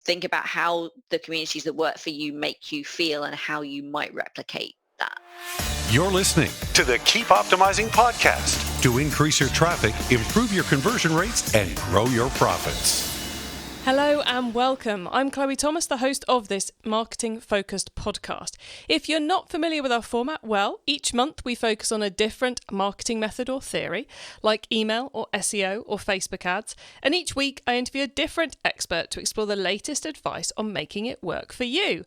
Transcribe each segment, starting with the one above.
think about how the communities that work for you make you feel and how you might replicate that. You're listening to the Keep Optimizing podcast to increase your traffic, improve your conversion rates, and grow your profits. Hello and welcome. I'm Chloe Thomas, the host of this marketing-focused podcast. If you're not familiar with our format, well, each month we focus on a different marketing method or theory, like email or SEO or Facebook ads, and each week I interview a different expert to explore the latest advice on making it work for you.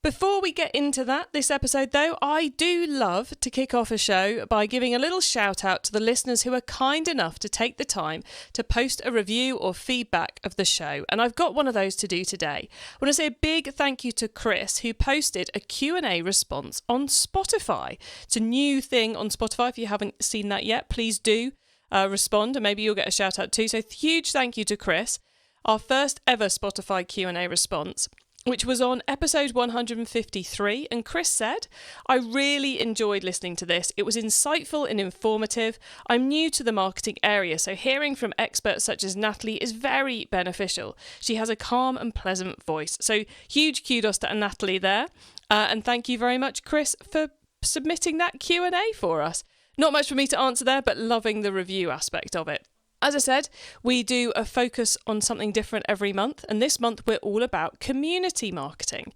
Before we get into that, this episode though, I do love to kick off a show by giving a little shout out to the listeners who are kind enough to take the time to post a review or feedback of the show. And I've got one of those to do today. I want to say a big thank you to Chris, who posted a Q&A response on Spotify. It's a new thing on Spotify. If you haven't seen that yet, please do respond and maybe you'll get a shout out too. So huge thank you to Chris. Our first ever Spotify Q&A response, which was on episode 153, and Chris said, I really enjoyed listening to this. It was insightful and informative. I'm new to the marketing area, so hearing from experts such as Natalie is very beneficial. She has a calm and pleasant voice. So huge kudos to Natalie there. And thank you very much, Chris, for submitting that Q&A for us. Not much for me to answer there, but loving the review aspect of it. As I said, we do a focus on something different every month, and this month we're all about community marketing.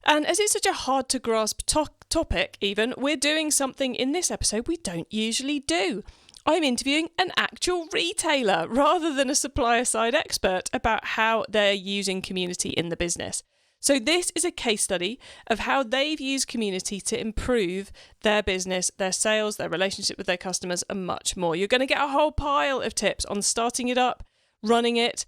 And as it's such a hard to grasp topic even, we're doing something in this episode we don't usually do. I'm interviewing an actual retailer rather than a supplier side expert about how they're using community in the business. So this is a case study of how they've used community to improve their business, their sales, their relationship with their customers, and much more. You're going to get a whole pile of tips on starting it up, running it,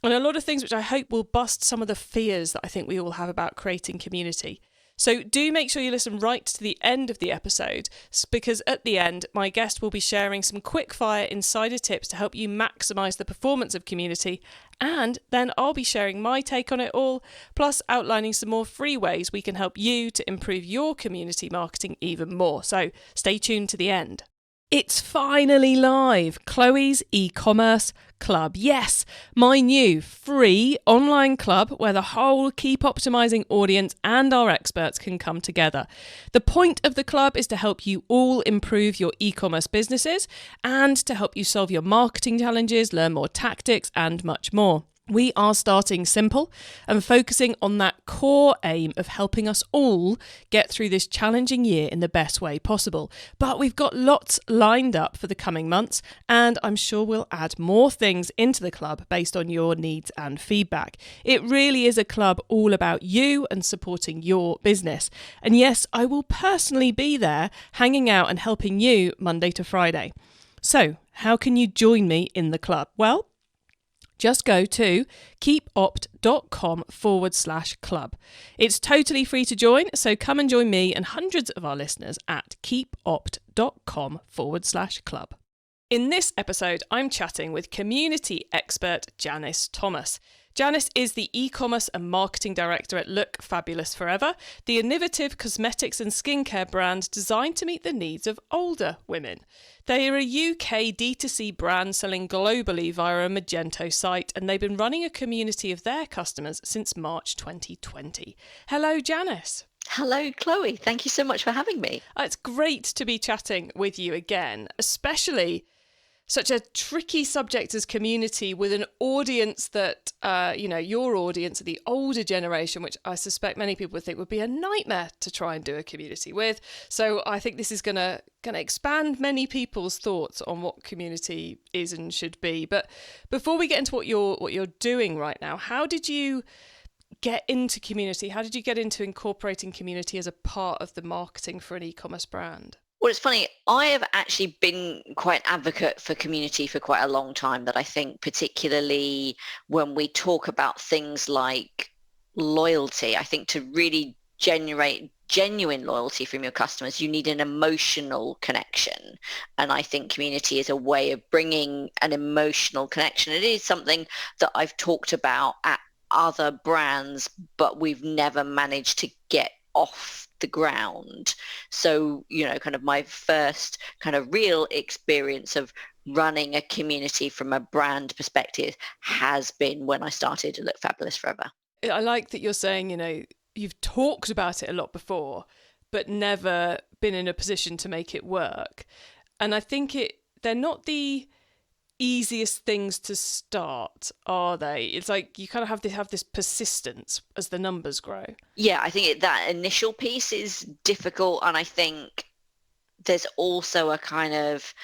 and a lot of things which I hope will bust some of the fears that I think we all have about creating community. So do make sure you listen right to the end of the episode, because at the end, my guest will be sharing some quick-fire insider tips to help you maximise the performance of community, and then I'll be sharing my take on it all, plus outlining some more free ways we can help you to improve your community marketing even more. So stay tuned to the end. It's finally live, Chloe's e-commerce club. Yes, my new free online club where the whole Keep Optimizing audience and our experts can come together. The point of the club is to help you all improve your e-commerce businesses and to help you solve your marketing challenges, learn more tactics, and much more. We are starting simple and focusing on that core aim of helping us all get through this challenging year in the best way possible. But we've got lots lined up for the coming months, and I'm sure we'll add more things into the club based on your needs and feedback. It really is a club all about you and supporting your business. And yes, I will personally be there hanging out and helping you Monday to Friday. So how can you join me in the club? Well, just go to keepopt.com/club. It's totally free to join, so come and join me and hundreds of our listeners at keepopt.com/club. In this episode, I'm chatting with community expert Janis Thomas. Janis is the e-commerce and marketing director at Look Fabulous Forever, the innovative cosmetics and skincare brand designed to meet the needs of older women. They are a UK D2C brand selling globally via a Magento site, and they've been running a community of their customers since March 2020. Hello, Janis. Hello, Chloe. Thank you so much for having me. It's great to be chatting with you again, especially such a tricky subject as community with an audience that, your audience, the older generation, which I suspect many people would think would be a nightmare to try and do a community with. So I think this is going to expand many people's thoughts on what community is and should be. But before we get into what you're doing right now, how did you get into community? How did you get into incorporating community as a part of the marketing for an e-commerce brand? Well, it's funny. I have actually been quite an advocate for community for quite a long time, that I think particularly when we talk about things like loyalty, I think to really generate genuine loyalty from your customers, you need an emotional connection. And I think community is a way of bringing an emotional connection. It is something that I've talked about at other brands, but we've never managed to get off the ground. So, kind of my first kind of real experience of running a community from a brand perspective has been when I started Look Fabulous Forever. I like that you're saying, you've talked about it a lot before, but never been in a position to make it work. And I think they're not the easiest things to start, are they? It's like you kind of have to have this persistence as the numbers grow. Yeah, I think that initial piece is difficult, and I think there's also a kind of,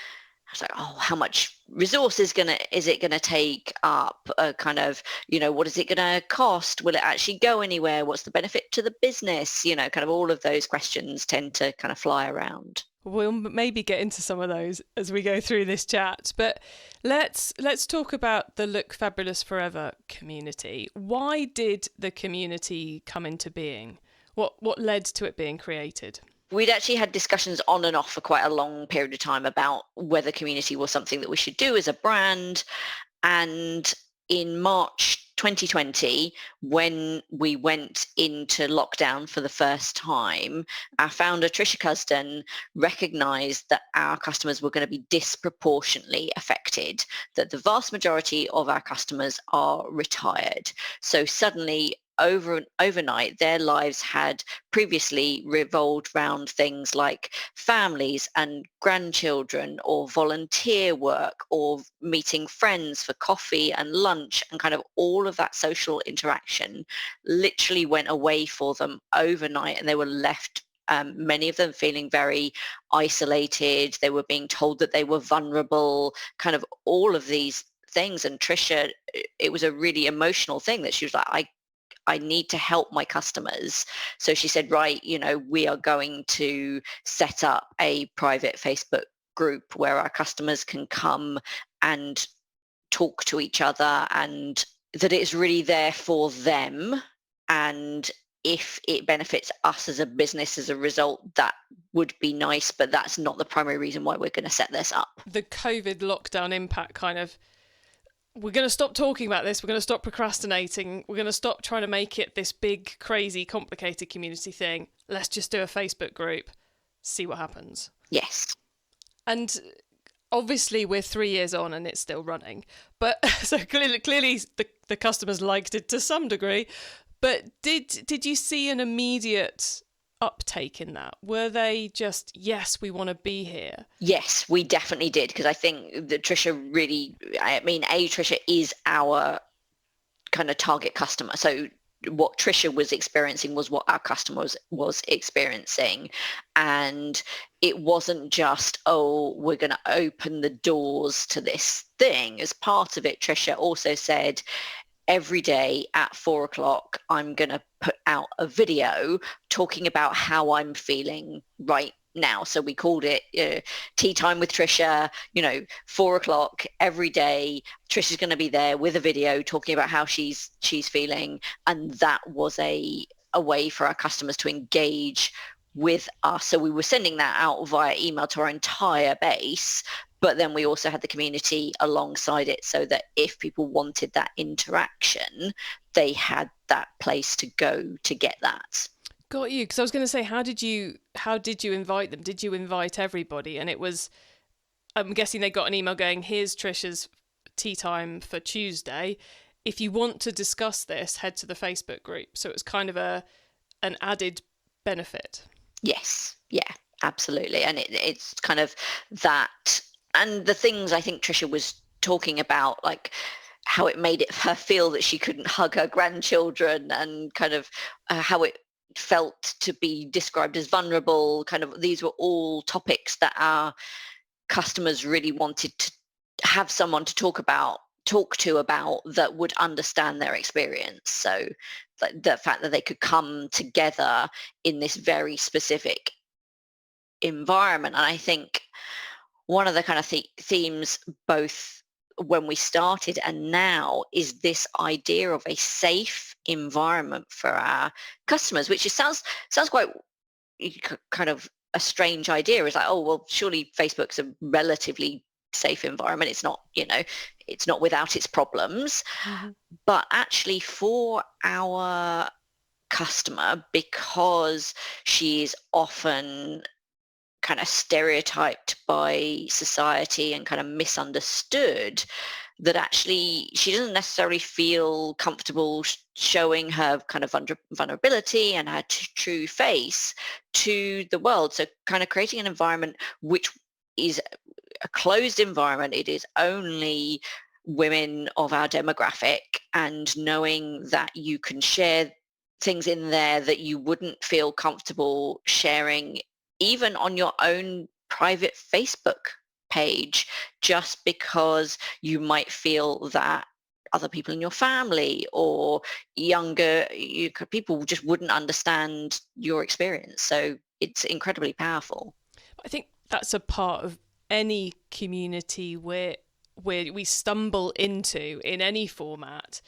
it's like, oh, how much resource is it gonna take up? Kind of, what is it gonna cost? Will it actually go anywhere? What's the benefit to the business? Kind of all of those questions tend to kind of fly around. We'll maybe get into some of those as we go through this chat, but let's talk about the Look Fabulous Forever community. Why did the community come into being? What led to it being created? We'd actually had discussions on and off for quite a long period of time about whether community was something that we should do as a brand. And in March 2020, when we went into lockdown for the first time, our founder, Trisha Cusden, recognized that our customers were going to be disproportionately affected, that the vast majority of our customers are retired. So suddenly, overnight, their lives had previously revolved around things like families and grandchildren, or volunteer work, or meeting friends for coffee and lunch, and kind of all of that social interaction literally went away for them overnight, and they were left, many of them, feeling very isolated. They were being told that they were vulnerable, kind of all of these things. And Trisha, it was a really emotional thing that she was like, I need to help my customers. So she said, right, we are going to set up a private Facebook group where our customers can come and talk to each other, and that it's really there for them. And if it benefits us as a business as a result, that would be nice, but that's not the primary reason why we're going to set this up. The COVID lockdown impact kind of, we're going to stop talking about this, we're going to stop procrastinating, we're going to stop trying to make it this big, crazy, complicated community thing. Let's just do a Facebook group, see what happens. Yes. And obviously we're 3 years on and it's still running. But so clearly the customers liked it to some degree. But did you see an immediate uptake in that? Were they just, yes, we want to be here? Yes, we definitely did, because I think that Trisha Trisha is our kind of target customer. So what Trisha was experiencing was what our customer was experiencing. And it wasn't just, oh, we're going to open the doors to this thing. As part of it, Trisha also said, every day at 4:00, I'm going to put out a video talking about how I'm feeling right now. So we called it Tea Time with Trisha, 4:00 every day. Trisha's going to be there with a video talking about how she's feeling. And that was a way for our customers to engage with us. So we were sending that out via email to our entire base, but then we also had the community alongside it, so that if people wanted that interaction, they had that place to go to get that. Got you. Because I was going to say, how did you invite them? Did you invite everybody? And it was, I'm guessing they got an email going, here's Trisha's tea time for Tuesday. If you want to discuss this, head to the Facebook group. So it was kind of an added benefit. Yes. Yeah, absolutely. And it's kind of that. And the things I think Trisha was talking about, like how it made her feel that she couldn't hug her grandchildren, and kind of how it felt to be described as vulnerable, kind of, these were all topics that our customers really wanted to have someone to talk to about that would understand their experience. So the fact that they could come together in this very specific environment. And I think one of the kind of themes, both when we started and now, is this idea of a safe environment for our customers, which sounds quite kind of a strange idea. It's like, oh, well, surely Facebook's a relatively safe environment. It's not, it's not without its problems. Mm-hmm. But actually, for our customer, because she is often kind of stereotyped by society and kind of misunderstood, that actually she doesn't necessarily feel comfortable showing her kind of vulnerability and her true face to the world. So kind of creating an environment which is a closed environment. It is only women of our demographic, and knowing that you can share things in there that you wouldn't feel comfortable sharing even on your own private Facebook page, just because you might feel that other people in your family or younger people just wouldn't understand your experience. So it's incredibly powerful. I think that's a part of any community where we stumble into in any format,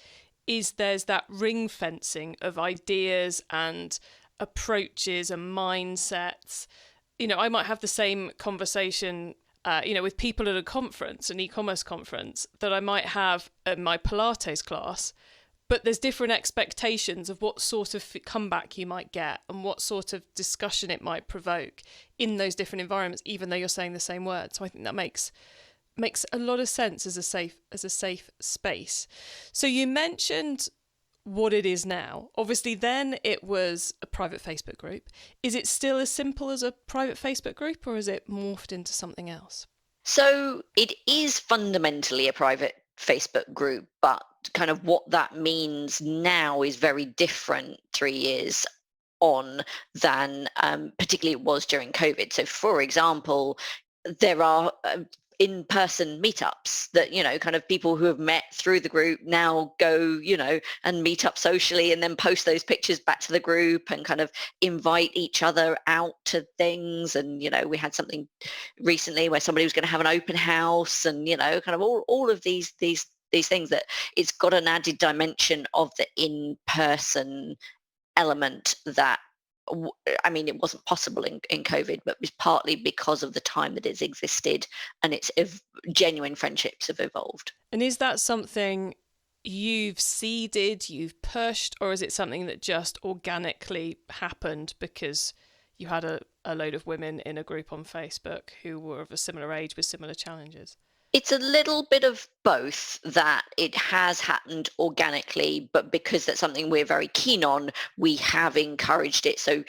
is there's that ring fencing of ideas and approaches and mindsets. I might have the same conversation with people at a conference, an e-commerce conference, that I might have at my Pilates class, but there's different expectations of what sort of comeback you might get and what sort of discussion it might provoke in those different environments, even though you're saying the same words. So I think that makes a lot of sense as a safe space. So you mentioned what it is now. Obviously, then it was a private Facebook group. Is it still as simple as a private Facebook group, or is it morphed into something else? So it is fundamentally a private Facebook group, but kind of what that means now is very different 3 years on than particularly it was during COVID. So for example, there are in-person meetups that, kind of people who have met through the group now go, and meet up socially and then post those pictures back to the group and kind of invite each other out to things. And, we had something recently where somebody was going to have an open house and, kind of all of these things that it's got an added dimension of the in-person element that it wasn't possible in COVID, but it was partly because of the time that it's existed and its genuine friendships have evolved. And is that something you've seeded, you've pushed, or is it something that just organically happened because you had a load of women in a group on Facebook who were of a similar age with similar challenges? It's a little bit of both, that it has happened organically, but because that's something we're very keen on, we have encouraged it. So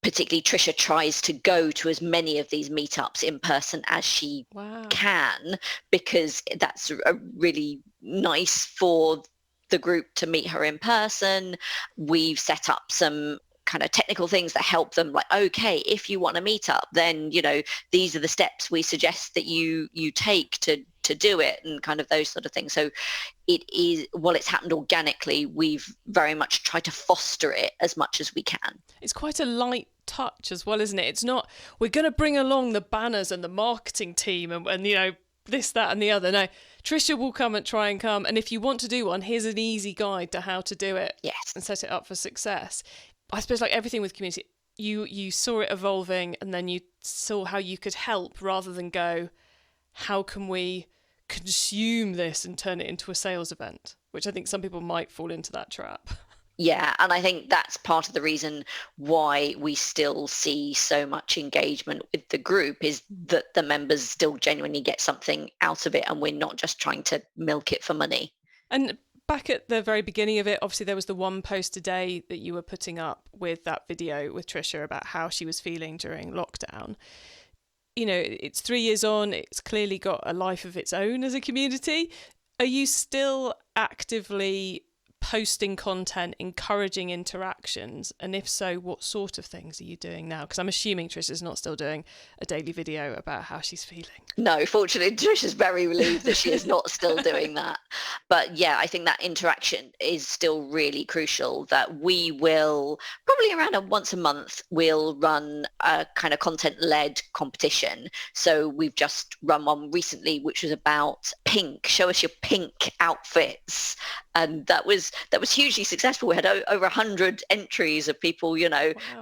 particularly Trisha tries to go to as many of these meetups in person as she can, because that's really nice for the group to meet her in person. We've set up some kind of technical things that help them, like, okay, if you want to meet up, then these are the steps we suggest that you take to do it, and kind of those sort of things. So it is, while it's happened organically, we've very much tried to foster it as much as we can. It's quite a light touch as well, isn't it? It's not, we're going to bring along the banners and the marketing team and this, that and the other. No, Trisha will come and if you want to do one, here's an easy guide to how to do it. Yes. And set it up for success. I suppose, like everything with community, you saw it evolving, and then you saw how you could help, rather than go, how can we consume this and turn it into a sales event, which I think some people might fall into that trap. Yeah, and I think that's part of the reason why we still see so much engagement with the group, is that the members still genuinely get something out of it, and we're not just trying to milk it for money. And back at the very beginning of it, obviously there was the one post a day that you were putting up with that video with Trisha about how she was feeling during lockdown. It's 3 years on, it's clearly got a life of its own as a community. Are you still actively posting content, encouraging interactions? And if so, what sort of things are you doing now? Because I'm assuming Trisha's not still doing a daily video about how she's feeling. No, fortunately, Trisha's very relieved that she is not still doing that. But yeah, I think that interaction is still really crucial, that we will probably around once a month, we'll run a kind of content-led competition. So we've just run one recently, which was about pink. Show us your pink outfits. And that was hugely successful. We had over 100 entries of people,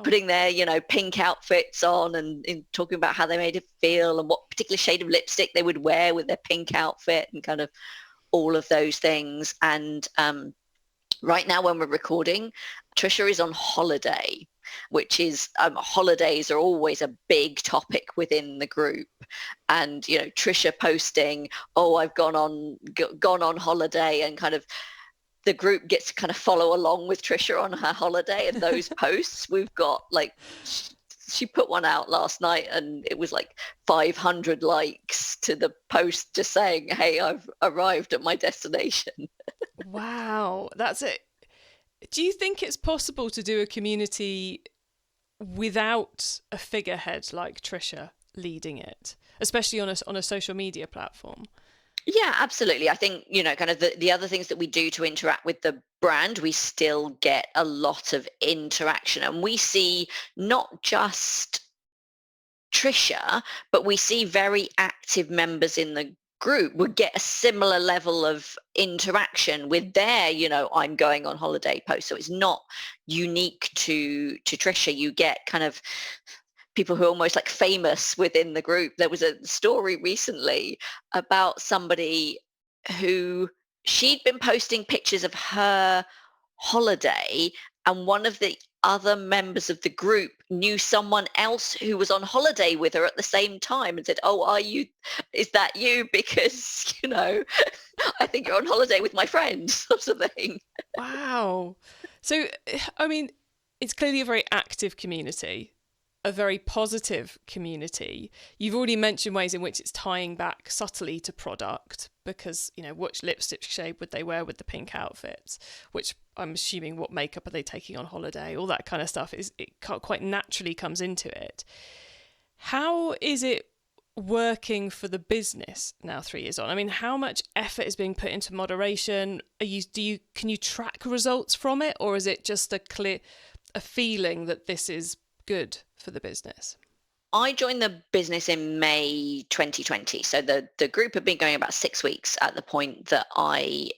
putting their, pink outfits on and talking about how they made it feel and what particular shade of lipstick they would wear with their pink outfit and kind of all of those things. And right now when we're recording, Trisha is on holiday. which is holidays are always a big topic within the group. And, you know, Trisha posting, oh, I've gone on holiday, and kind of the group gets to kind of follow along with Trisha on her holiday. And those posts, we've got like, she put one out last night and it was like 500 likes to the post just saying, hey, I've arrived at my destination. Wow, that's it. Do you think it's possible to do a community without a figurehead like Trisha leading it, especially on a social media platform? Yeah, absolutely. I think, you know, kind of the other things that we do to interact with the brand, we still get a lot of interaction, and we see not just Trisha, but we see very active members in the group would get a similar level of interaction with their, you know, I'm going on holiday post. So it's not unique to Trisha. You get kind of people who are almost like famous within the group. There was a story recently about somebody who she'd been posting pictures of her holiday, and one of the other members of the group knew someone else who was on holiday with her at the same time and said, oh, is that you? Because, you know, I think you're on holiday with my friend, sort of thing. Wow. So, I mean, it's clearly a very active community, a very positive community. You've already mentioned ways in which it's tying back subtly to product, because, you know, which lipstick shade would they wear with the pink outfits, which I'm assuming what makeup are they taking on holiday, all that kind of stuff it quite naturally comes into it. How is it working for the business now 3 years on? I mean, how much effort is being put into moderation? Can you track results from it, or is it just a feeling that this is good for the business? I joined the business in May 2020. So the group had been going about 6 weeks at the point that I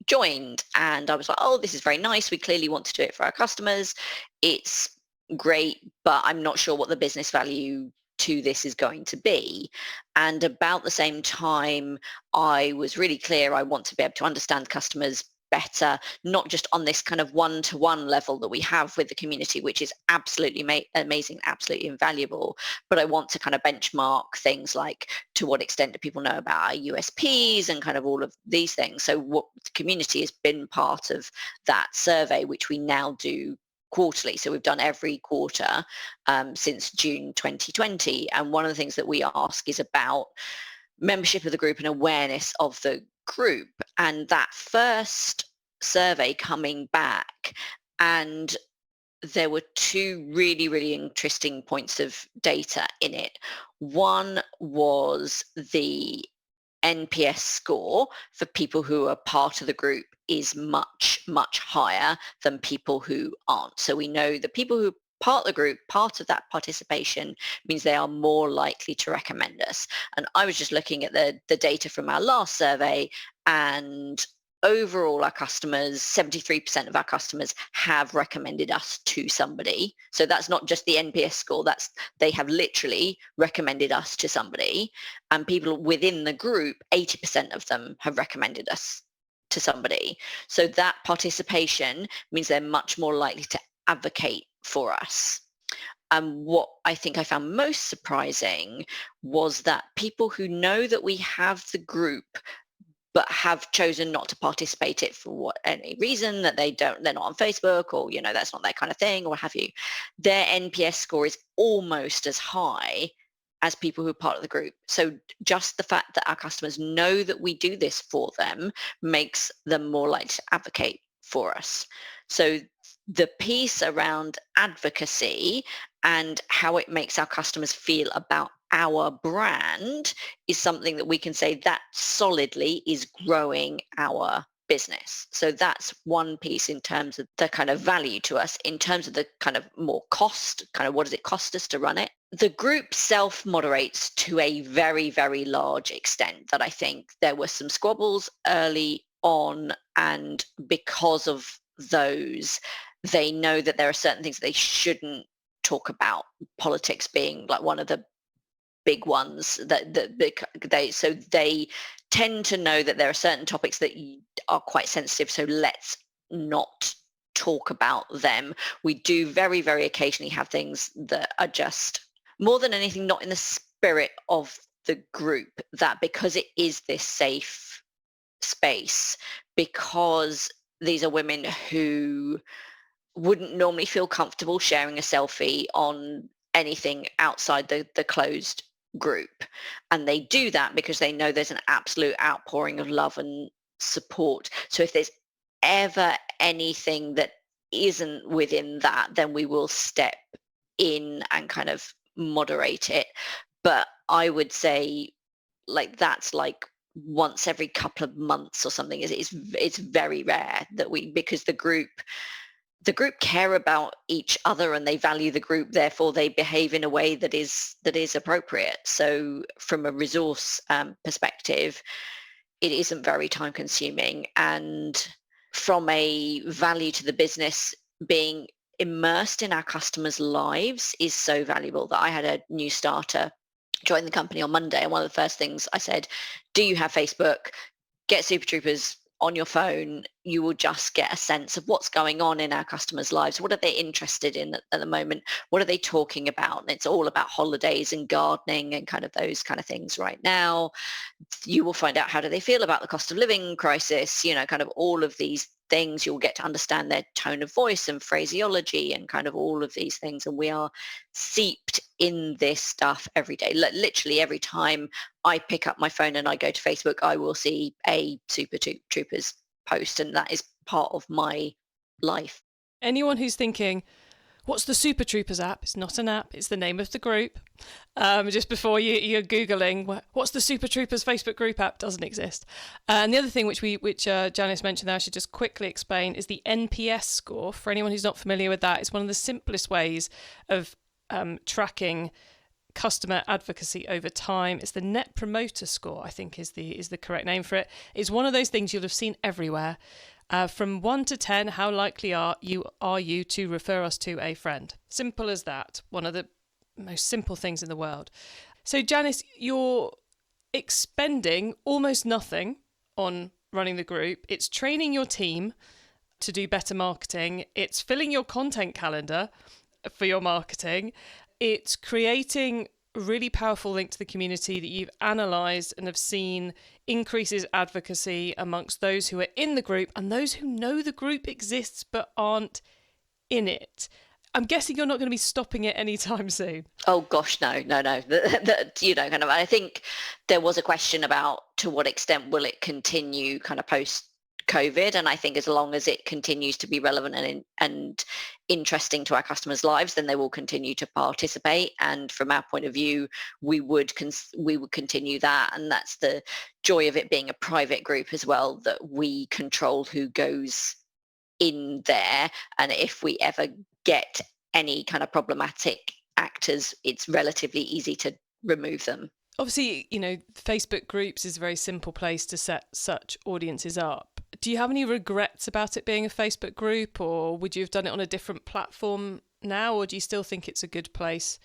joined, and I was like, oh, this is very nice. We clearly want to do it for our customers. It's great, but I'm not sure what the business value to this is going to be. And about the same time, I was really clear I want to be able to understand customers better, not just on this kind of one-to-one level that we have with the community, which is absolutely amazing, absolutely invaluable. But I want to kind of benchmark things like, to what extent do people know about our USPs and kind of all of these things. So what the community has been part of that survey, which we now do quarterly. So we've done every quarter since June 2020. And one of the things that we ask is about membership of the group and awareness of the group. And that first survey coming back, and there were two really, really interesting points of data in it. One was the NPS score for people who are part of the group is much, much higher than people who aren't. So we know that people who part of the group, part of that participation means they are more likely to recommend us. And I was just looking at the data from our last survey, and overall our customers, 73% of our customers have recommended us to somebody. So that's not just the NPS score, they have literally recommended us to somebody. And people within the group, 80% of them have recommended us to somebody. So that participation means they're much more likely to advocate for us. And what I think I found most surprising was that people who know that we have the group but have chosen not to participate it for any reason, that they're not on Facebook, or, you know, that's not their kind of thing, or what have you, their NPS score is almost as high as people who are part of the group. So just the fact that our customers know that we do this for them makes them more likely to advocate for us. So the piece around advocacy and how it makes our customers feel about our brand is something that we can say that solidly is growing our business. So that's one piece in terms of the kind of value to us. In terms of the kind of more cost, kind of what does it cost us to run it? The group self-moderates to a very, very large extent. That I think there were some squabbles early on, and because of those, they know that there are certain things they shouldn't talk about, politics being like one of the big ones, that they tend to know that there are certain topics that are quite sensitive, so let's not talk about them. We do very, very occasionally have things that are just more than anything not in the spirit of the group, that because it is this safe space, because these are women who wouldn't normally feel comfortable sharing a selfie on anything outside the closed group. And they do that because they know there's an absolute outpouring of love and support. So if there's ever anything that isn't within that, then we will step in and kind of moderate it. But I would say like that's like once every couple of months or something. It's very rare that because the group care about each other and they value the group, therefore they behave in a way that is appropriate. So from a resource perspective, it isn't very time consuming. And from a value to the business, being immersed in our customers' lives is so valuable. That I had a new starter join the company on Monday, and one of the first things I said, do you have Facebook? Get Super Troopers on your phone. You will just get a sense of what's going on in our customers' lives. What are they interested in at the moment? What are they talking about? And it's all about holidays and gardening and kind of those kind of things right now. You will find out how do they feel about the cost of living crisis, kind of all of these things. You'll get to understand their tone of voice and phraseology and kind of all of these things. And we are seeped in this stuff every day. Literally every time I pick up my phone and I go to Facebook, I will see a Super Troopers post, and that is part of my life. Anyone who's thinking, what's the Super Troopers app? It's not an app, it's the name of the group. Just before you're Googling, what's the Super Troopers Facebook group app? Doesn't exist. And the other thing which Janis mentioned there, I should just quickly explain, is the NPS score. For anyone who's not familiar with that, it's one of the simplest ways of tracking customer advocacy over time. It's the Net Promoter Score, I think is the correct name for it. It's one of those things you'll have seen everywhere. From 1 to 10, how likely are you to refer us to a friend? Simple as that. One of the most simple things in the world. So Janis, you're expending almost nothing on running the group. It's training your team to do better marketing. It's filling your content calendar for your marketing. It's creating a really powerful link to the community that you've analysed and have seen increases advocacy amongst those who are in the group and those who know the group exists but aren't in it. I'm guessing you're not going to be stopping it anytime soon. Oh gosh, no. Kind of. I think there was a question about to what extent will it continue kind of post COVID, and I think as long as it continues to be relevant and interesting to our customers' lives, then they will continue to participate. And from our point of view, we would continue that, and that's the joy of it being a private group as well, that we control who goes in there. And if we ever get any kind of problematic actors, it's relatively easy to remove them. Obviously, Facebook groups is a very simple place to set such audiences up. Do you have any regrets about it being a Facebook group, or would you have done it on a different platform now, or do you still think it's a good place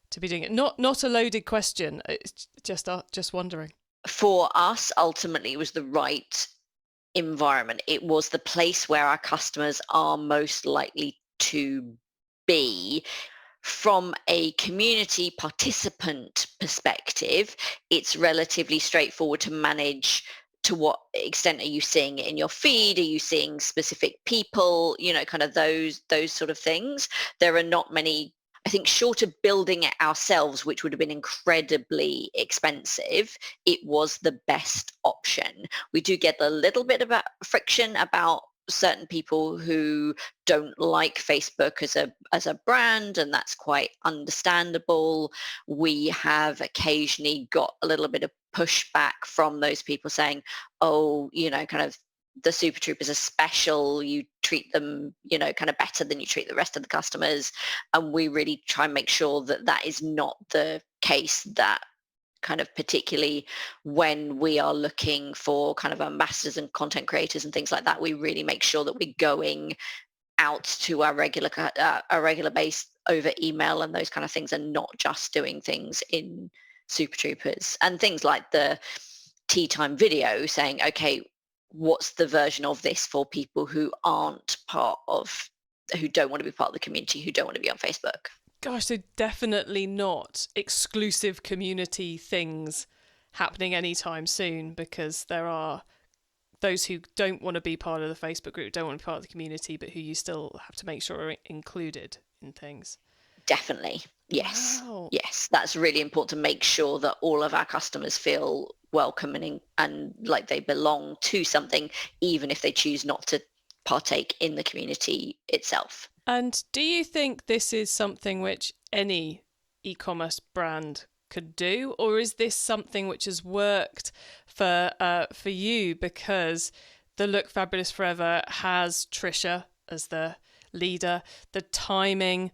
to be doing it? Not a loaded question. It's just wondering. For us, ultimately, it was the right environment. It was the place where our customers are most likely to be. From a community participant perspective, it's relatively straightforward to manage. To what extent are you seeing it in your feed? Are you seeing specific people? Kind of those sort of things. There are not many, I think, short of building it ourselves, which would have been incredibly expensive, it was the best option. We do get a little bit of friction about certain people who don't like Facebook as a brand, and that's quite understandable. We have occasionally got a little bit of pushback from those people saying, oh, kind of the Super Troopers are special, you treat them, kind of better than you treat the rest of the customers. And we really try and make sure that that is not the case, that kind of particularly when we are looking for kind of ambassadors and content creators and things like that, we really make sure that we're going out to our regular base over email and those kind of things, and not just doing things in Super Troopers. And things like the tea time video saying, okay, what's the version of this for people who who don't want to be part of the community, who don't want to be on Facebook. Gosh, so definitely not exclusive community things happening anytime soon, because there are those who don't want to be part of the Facebook group, don't want to be part of the community, but who you still have to make sure are included in things. Definitely. Yes. Wow. Yes. That's really important, to make sure that all of our customers feel welcome and like they belong to something, even if they choose not to partake in the community itself. And do you think this is something which any e-commerce brand could do, or is this something which has worked for you because the Look Fabulous Forever has Trisha as the leader? The timing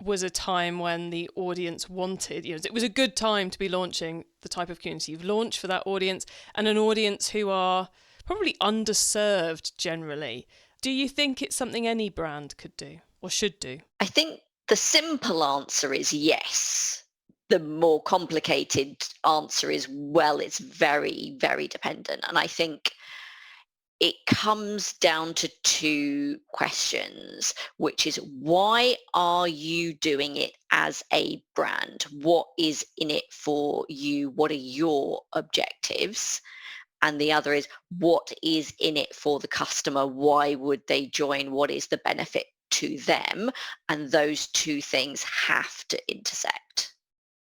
was a time when the audience wanted, it was a good time to be launching the type of community you've launched for that audience, and an audience who are probably underserved generally. Do you think it's something any brand could do or should do? I think the simple answer is yes. The more complicated answer is, well, it's very, very dependent. And I think it comes down to two questions, which is, why are you doing it as a brand? What is in it for you? What are your objectives? And the other is, what is in it for the customer? Why would they join? What is the benefit to them? And those two things have to intersect.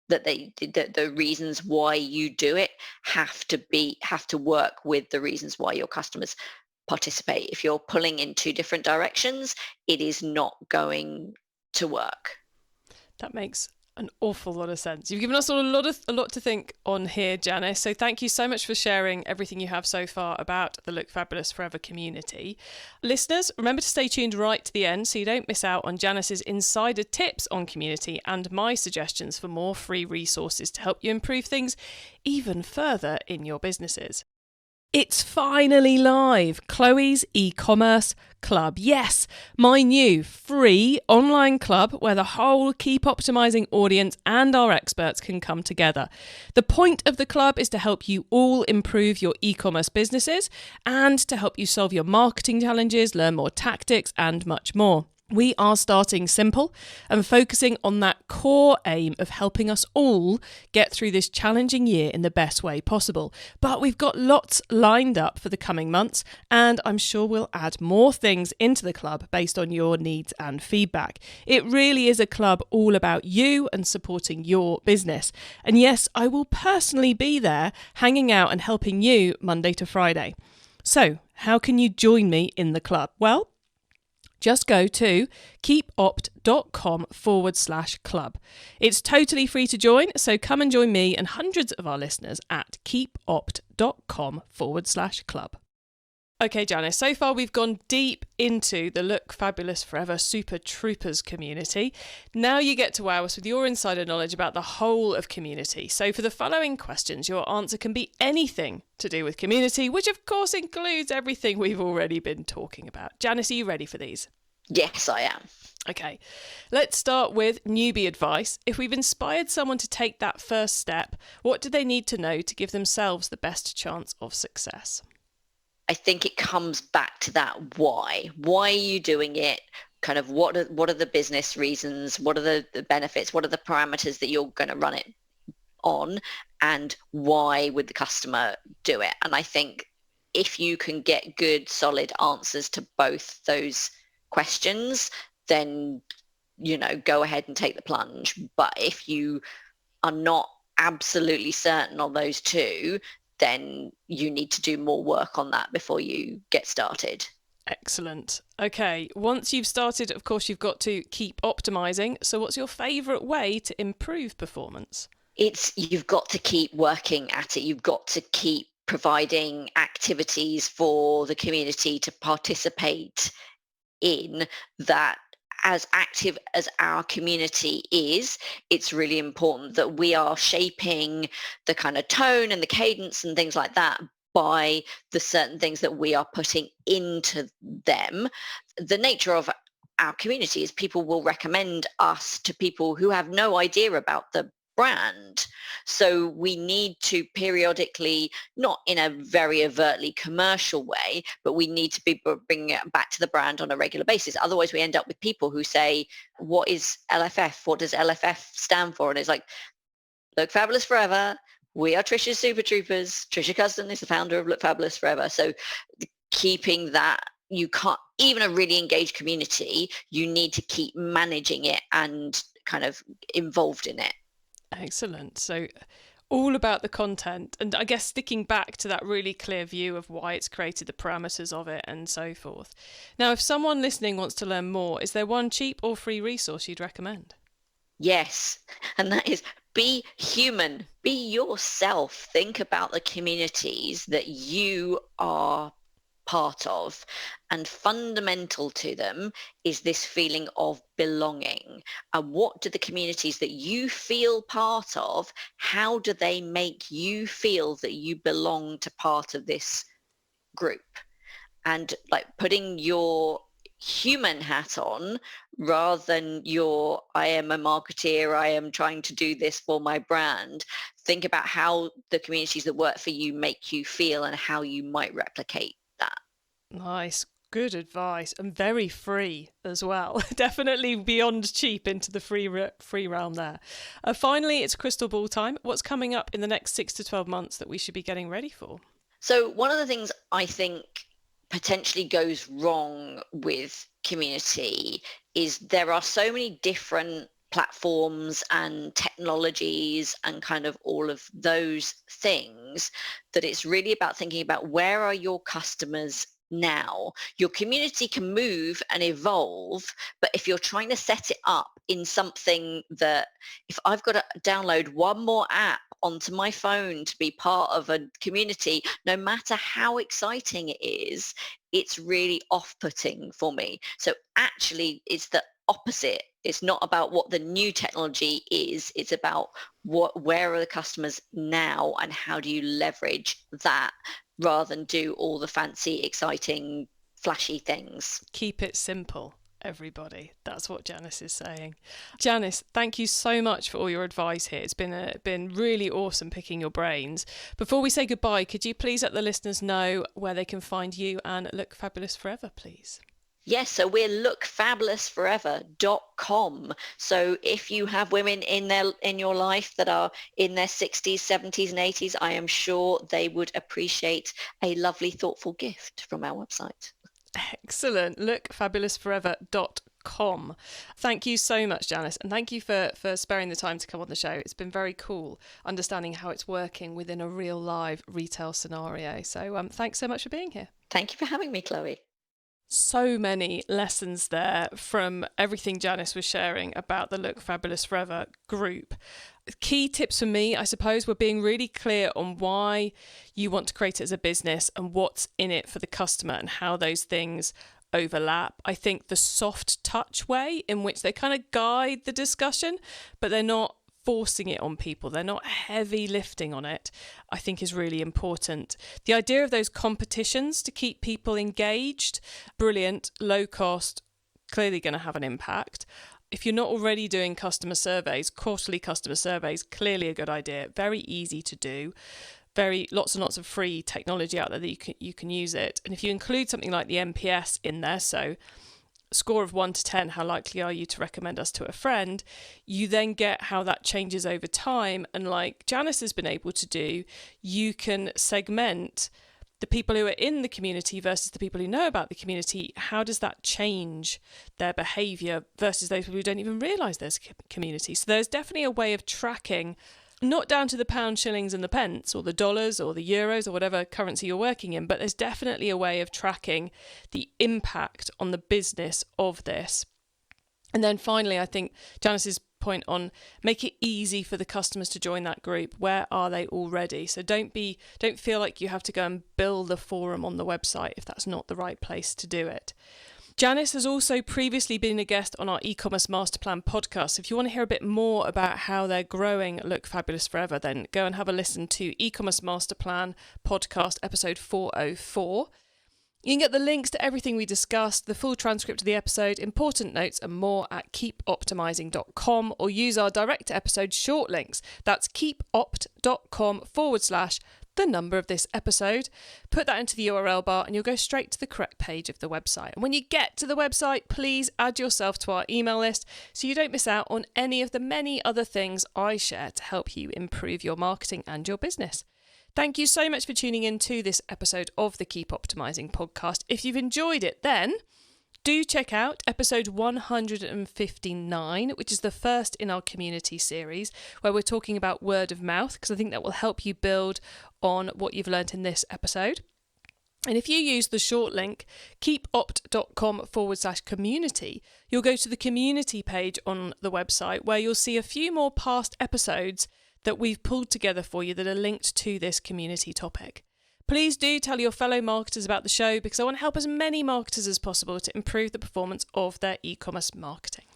The reasons why you do it have to work with the reasons why your customers participate. If you're pulling in two different directions, it is not going to work. That makes an awful lot of sense. You've given us all a lot to think on here, Janis. So thank you so much for sharing everything you have so far about the Look Fabulous Forever community. Listeners, remember to stay tuned right to the end so you don't miss out on Janis's insider tips on community and my suggestions for more free resources to help you improve things even further in your businesses. It's finally live, Chloe's e-commerce club. Yes, my new free online club where the whole Keep Optimising audience and our experts can come together. The point of the club is to help you all improve your e-commerce businesses and to help you solve your marketing challenges, learn more tactics and much more. We are starting simple and focusing on that core aim of helping us all get through this challenging year in the best way possible. But we've got lots lined up for the coming months, and I'm sure we'll add more things into the club based on your needs and feedback. It really is a club all about you and supporting your business. And yes, I will personally be there hanging out and helping you Monday to Friday. So, how can you join me in the club? Well, just go to keepopt.com/club. It's totally free to join, so come and join me and hundreds of our listeners at keepopt.com/club. Okay, Janis, so far we've gone deep into the Look Fabulous Forever Super Troopers community. Now you get to wow us with your insider knowledge about the whole of community. So for the following questions, your answer can be anything to do with community, which of course includes everything we've already been talking about. Janis, are you ready for these? Yes, I am. Okay, let's start with newbie advice. If we've inspired someone to take that first step, what do they need to know to give themselves the best chance of success? I think it comes back to that why. Why are you doing it? Kind of what are the business reasons? What are the benefits? What are the parameters that you're going to run it on? And why would the customer do it? And I think if you can get good, solid answers to both those questions, then, go ahead and take the plunge. But if you are not absolutely certain on those two, then you need to do more work on that before you get started. Excellent. Okay, once you've started, of course, you've got to keep optimizing. So what's your favourite way to improve performance? You've got to keep working at it. You've got to keep providing activities for the community to participate in that. As active as our community is, it's really important that we are shaping the kind of tone and the cadence and things like that by the certain things that we are putting into them. The nature of our community is people will recommend us to people who have no idea about the brand. So we need to periodically, not in a very overtly commercial way, but we need to be bringing it back to the brand on a regular basis. Otherwise we end up with people who say, what is LFF? What does LFF stand for? And it's like, Look Fabulous Forever. We are Trisha's Super Troopers. Trisha Custon is the founder of Look Fabulous Forever. So keeping that, you can't, even a really engaged community, you need to keep managing it and kind of involved in it. Excellent. So all about the content, and I guess sticking back to that really clear view of why it's created, the parameters of it and so forth. Now, if someone listening wants to learn more, is there one cheap or free resource you'd recommend? Yes, and that is be human, be yourself. Think about the communities that you are part of, and fundamental to them is this feeling of belonging. And what do the communities that you feel part of, how do they make you feel that you belong to part of this group? And like putting your human hat on rather than your, I am a marketeer, I am trying to do this for my brand. Think about how the communities that work for you make you feel and how you might replicate that. Nice. Good advice, and very free as well. Definitely beyond cheap into the free realm there. Finally, it's crystal ball time. What's coming up in the next 6 to 12 months that we should be getting ready for? So one of the things I think potentially goes wrong with community is there are so many different platforms and technologies and kind of all of those things that it's really about thinking about where are your customers now. Your community can move and evolve, but if you're trying to set it up in something that, if I've got to download one more app onto my phone to be part of a community, no matter how exciting it is, it's really off-putting for me. So actually it's the opposite. It's not about what the new technology is. It's about where are the customers now and how do you leverage that rather than do all the fancy, exciting, flashy things. Keep it simple, everybody. That's what Janis is saying. Janis, thank you so much for all your advice here. It's been really awesome picking your brains. Before we say goodbye, could you please let the listeners know where they can find you and Look Fabulous Forever, please? Yes, so we're lookfabulousforever.com. So if you have women in your life that are in their 60s, 70s and 80s, I am sure they would appreciate a lovely, thoughtful gift from our website. Excellent. Lookfabulousforever.com. Thank you so much, Janis, and thank you for sparing the time to come on the show. It's been very cool understanding how it's working within a real live retail scenario. So thanks so much for being here. Thank you for having me, Chloe. So many lessons there from everything Janis was sharing about the Look Fabulous Forever group. Key tips for me, I suppose, were being really clear on why you want to create it as a business and what's in it for the customer and how those things overlap. I think the soft touch way in which they kind of guide the discussion, but they're not forcing it on people, they're not heavy lifting on it, I think is really important. The idea of those competitions to keep people engaged, brilliant, low cost, clearly going to have an impact. If you're not already doing customer surveys, quarterly customer surveys, clearly a good idea, very easy to do. Lots and lots of free technology out there that you can use it. And if you include something like the NPS in there, so score of 1 to 10, how likely are you to recommend us to a friend, you then get how that changes over time. And like Janis has been able to do, you can segment the people who are in the community versus the people who know about the community. How does that change their behaviour versus those people who don't even realise there's a community? So there's definitely a way of tracking, not down to the pound, shillings and the pence or the dollars or the euros or whatever currency you're working in, but there's definitely a way of tracking the impact on the business of this. And then finally, I think Janis's point on make it easy for the customers to join that group. Where are they already? So don't feel like you have to go and build a forum on the website if that's not the right place to do it. Janis has also previously been a guest on our e-commerce master plan podcast. So if you want to hear a bit more about how they're growing Look Fabulous Forever, then go and have a listen to e-commerce master plan podcast episode 404. You can get the links to everything we discussed, the full transcript of the episode, important notes and more at keepoptimising.com, or use our direct episode short links. That's keepopt.com/the number of this episode. Put that into the URL bar and you'll go straight to the correct page of the website. And when you get to the website, please add yourself to our email list so you don't miss out on any of the many other things I share to help you improve your marketing and your business. Thank you so much for tuning in to this episode of the Keep Optimising podcast. If you've enjoyed it, then do check out episode 159, which is the first in our community series, where we're talking about word of mouth, because I think that will help you build on what you've learnt in this episode. And if you use the short link, keepopt.com/community, you'll go to the community page on the website where you'll see a few more past episodes that we've pulled together for you that are linked to this community topic. Please do tell your fellow marketers about the show, because I want to help as many marketers as possible to improve the performance of their e-commerce marketing.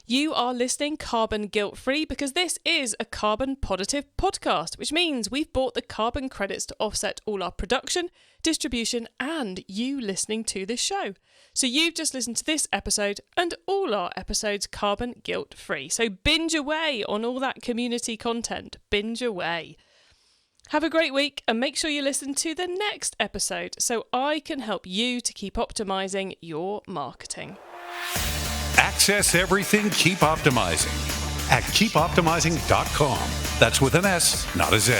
You are listening carbon guilt-free because this is a carbon positive podcast, which means we've bought the carbon credits to offset all our production, distribution, and you listening to this show. So you've just listened to this episode and all our episodes carbon guilt-free. So binge away on all that community content. Binge away. Have a great week and make sure you listen to the next episode so I can help you to keep optimizing your marketing. Access everything Keep Optimizing at keepoptimising.com. That's with an S, not a Z.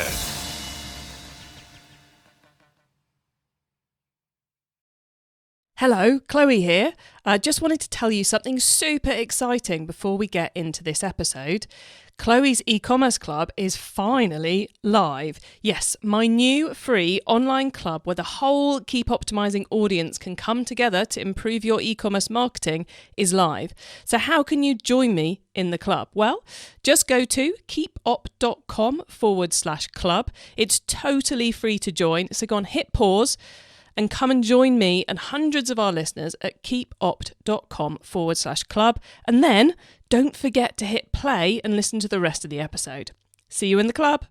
Hello, Chloe here. I just wanted to tell you something super exciting before we get into this episode. Chloe's e-commerce club is finally live. Yes, my new free online club where the whole Keep Optimising audience can come together to improve your e-commerce marketing is live. So how can you join me in the club? Well, just go to keepopt.com/club. It's totally free to join. So go on, hit pause and come and join me and hundreds of our listeners at keepopt.com/club. And then don't forget to hit play and listen to the rest of the episode. See you in the club.